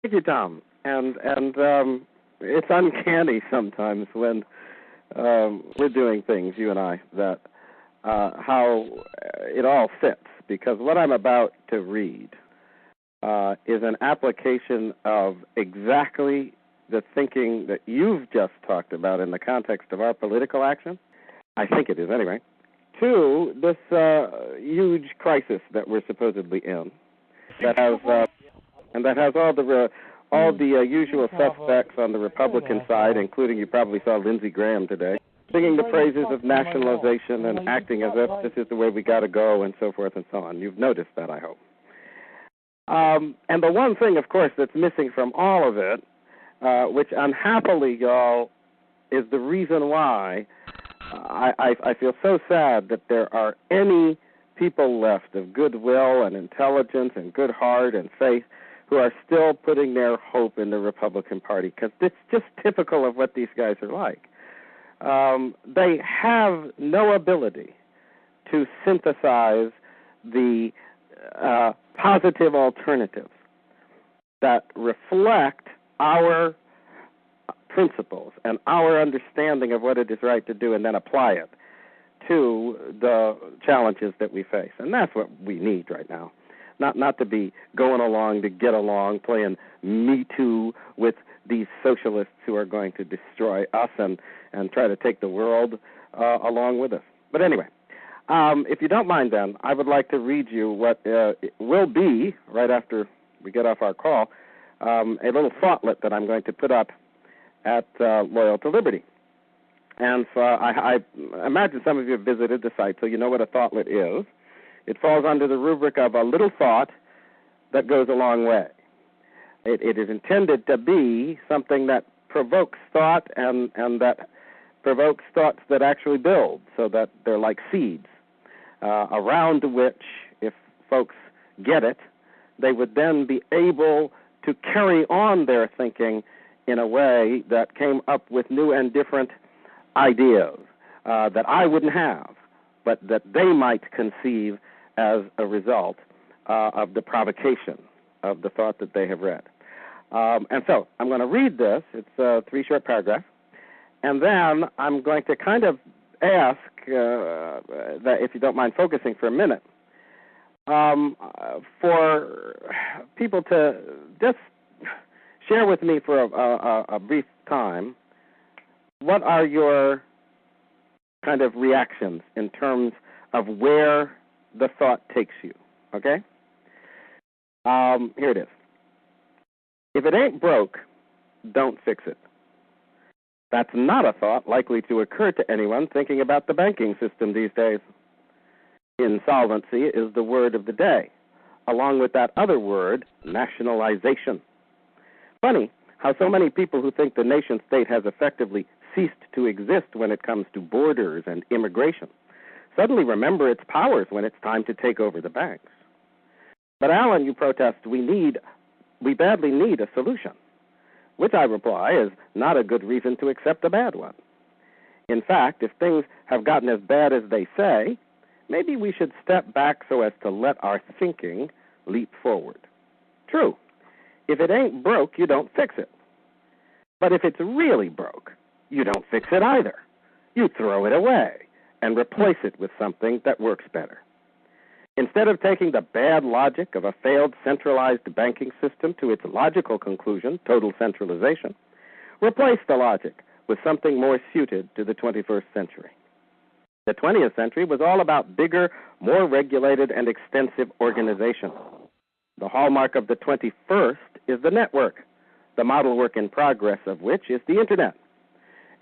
Thank you, Tom. And it's uncanny sometimes when we're doing things, you and I, that how it all fits. Because what I'm about to read is an application of exactly the thinking that you've just talked about in the context of our political action. I think it is anyway. To this huge crisis that we're supposedly in, that has all the usual suspects on the Republican side, including, you probably saw Lindsey Graham today, singing the praises of nationalization and acting as if this is the way we got to go, and so forth and so on. You've noticed that, I hope. And the one thing, of course, that's missing from all of it, which unhappily, y'all, is the reason why I feel so sad that there are any people left of goodwill and intelligence and good heart and faith who are still putting their hope in the Republican Party, because it's just typical of what these guys are like. They have no ability to synthesize the positive alternatives that reflect our principles and our understanding of what it is right to do, and then apply it to the challenges that we face. And that's what we need right now. Not to be going along to get along, playing Me Too with these socialists who are going to destroy us and try to take the world along with us. But anyway, if you don't mind then, I would like to read you what will be, right after we get off our call, a little thoughtlet that I'm going to put up at Loyal to Liberty. And so I imagine some of you have visited the site, so you know what a thoughtlet is. It falls under the rubric of a little thought that goes a long way. It is intended to be something that provokes thought and that provokes thoughts that actually build, so that they're like seeds around which, if folks get it, they would then be able to carry on their thinking in a way that came up with new and different ideas that I wouldn't have, but that they might conceive as a result of the provocation of the thought that they have read. And so I'm going to read this. It's 3 short paragraphs. And then I'm going to kind of ask that, if you don't mind focusing for a minute, for people to just share with me for a brief time, what are your kind of reactions in terms of where the thought takes you, okay? Here it is. If it ain't broke, don't fix it. That's not a thought likely to occur to anyone thinking about the banking system these days. Insolvency is the word of the day, along with that other word, nationalization. Funny how so many people who think the nation-state has effectively ceased to exist when it comes to borders and immigration suddenly remember its powers when it's time to take over the banks. But Alan, you protest, we badly need a solution, which I reply is not a good reason to accept a bad one. In fact, if things have gotten as bad as they say, maybe we should step back so as to let our thinking leap forward. True, if it ain't broke, you don't fix it. But if it's really broke, you don't fix it either. You throw it away and replace it with something that works better. Instead of taking the bad logic of a failed centralized banking system to its logical conclusion, total centralization, replace the logic with something more suited to the 21st century. The 20th century was all about bigger, more regulated and extensive organization. The hallmark of the 21st is the network, the model work in progress of which is the Internet.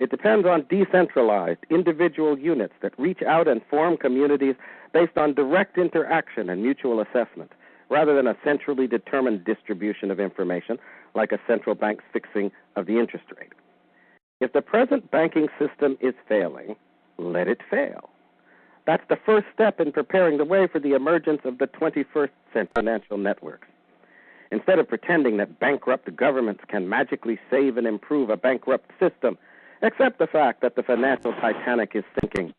It depends on decentralized individual units that reach out and form communities based on direct interaction and mutual assessment, rather than a centrally determined distribution of information like a central bank's fixing of the interest rate. If the present banking system is failing, let it fail. That's the first step in preparing the way for the emergence of the 21st century financial networks. Instead of pretending that bankrupt governments can magically save and improve a bankrupt system, accept the fact that the financial Titanic is sinking.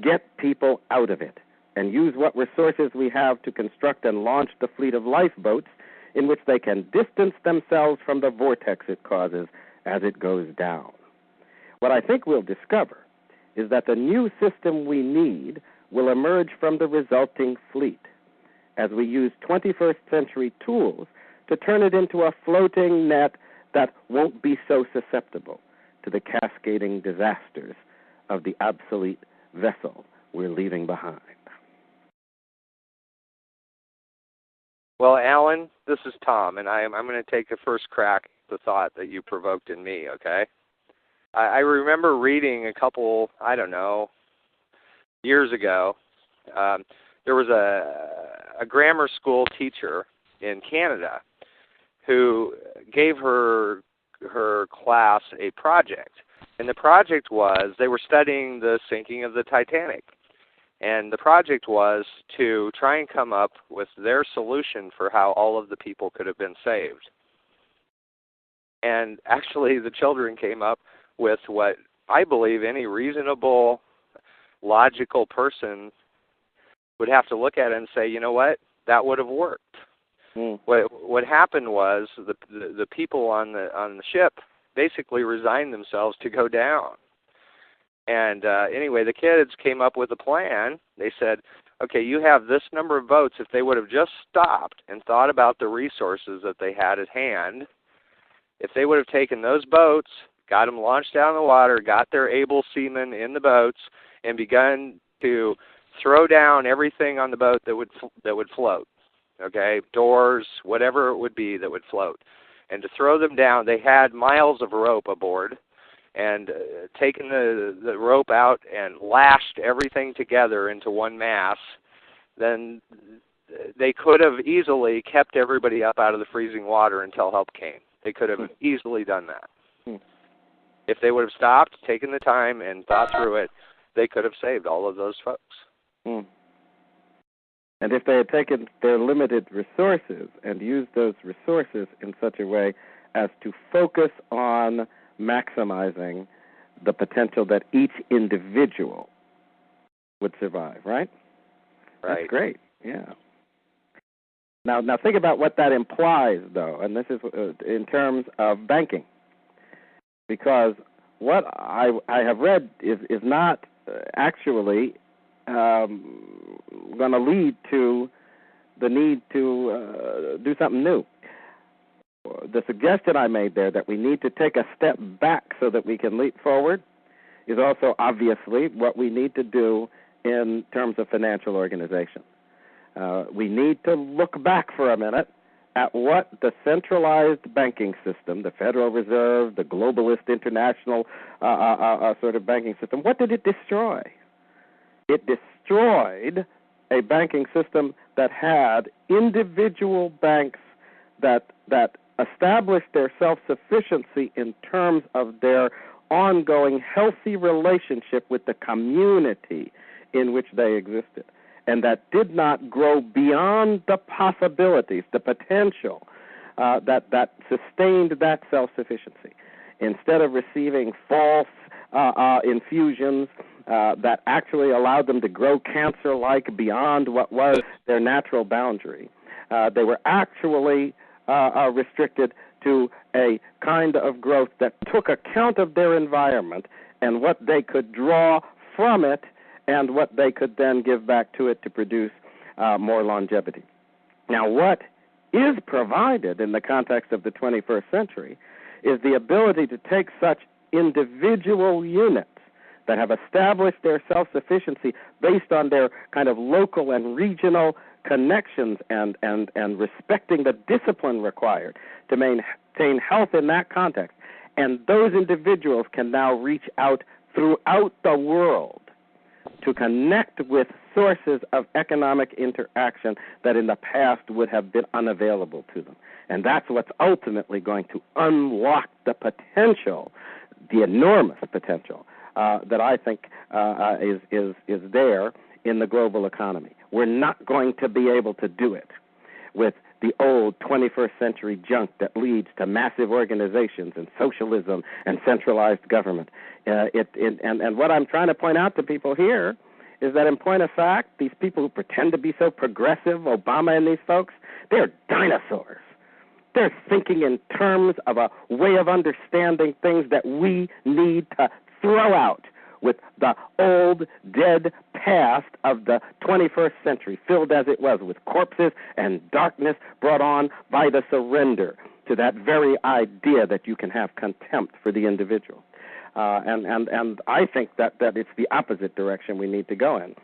Get people out of it and use what resources we have to construct and launch the fleet of lifeboats in which they can distance themselves from the vortex it causes as it goes down. What I think we'll discover is that the new system we need will emerge from the resulting fleet as we use 21st century tools to turn it into a floating net that won't be so susceptible to the cascading disasters of the obsolete vessel we're leaving behind. Well, Alan, this is Tom, and I'm going to take the first crack at the thought that you provoked in me, okay? I remember reading a couple, years ago, there was a grammar school teacher in Canada who gave her class a project. And the project was, they were studying the sinking of the Titanic. And the project was to try and come up with their solution for how all of the people could have been saved. And actually, the children came up with what I believe any reasonable, logical person would have to look at it and say, you know what, that would have worked. What happened was the people on the ship basically resigned themselves to go down. And anyway, the kids came up with a plan. They said, okay, you have this number of boats. If they would have just stopped and thought about the resources that they had at hand, if they would have taken those boats, got them launched out in the water, got their able seamen in the boats, and begun to throw down everything on the boat that would float, okay, doors, whatever it would be that would float. And to throw them down, they had miles of rope aboard, and taken the rope out and lashed everything together into one mass, then they could have easily kept everybody up out of the freezing water until help came. They could have easily done that. If they would have stopped, taken the time, and thought through it, they could have saved all of those folks. And if they had taken their limited resources and used those resources in such a way as to focus on maximizing the potential that each individual would survive, right? Right. That's great, yeah. Now think about what that implies, though, and this is in terms of banking. Because what I have read is not actually going to lead to the need to do something new. The suggestion I made there that we need to take a step back so that we can leap forward is also obviously what we need to do in terms of financial organization. We need to look back for a minute at what the centralized banking system, the Federal Reserve, the globalist international sort of banking system, what did it destroy? It destroyed a banking system that had individual banks that established their self-sufficiency in terms of their ongoing healthy relationship with the community in which they existed, and that did not grow beyond the possibilities, the potential that sustained that self-sufficiency. Instead of receiving false infusions that actually allowed them to grow cancer-like beyond what was their natural boundary, they were actually restricted to a kind of growth that took account of their environment and what they could draw from it and what they could then give back to it to produce more longevity. Now, what is provided in the context of the 21st century is the ability to take such individual units that have established their self-sufficiency based on their kind of local and regional connections and respecting the discipline required to maintain health in that context. And those individuals can now reach out throughout the world to connect with sources of economic interaction that in the past would have been unavailable to them. And that's what's ultimately going to unlock the potential, the enormous potential that I think is there in the global economy. We're not going to be able to do it with the old 21st century junk that leads to massive organizations and socialism and centralized government. And what I'm trying to point out to people here is that in point of fact, these people who pretend to be so progressive, Obama and these folks, they're dinosaurs. They're thinking in terms of a way of understanding things that we need to throw out with the old, dead past of the 21st century, filled as it was with corpses and darkness brought on by the surrender to that very idea that you can have contempt for the individual. And I think that it's the opposite direction we need to go in.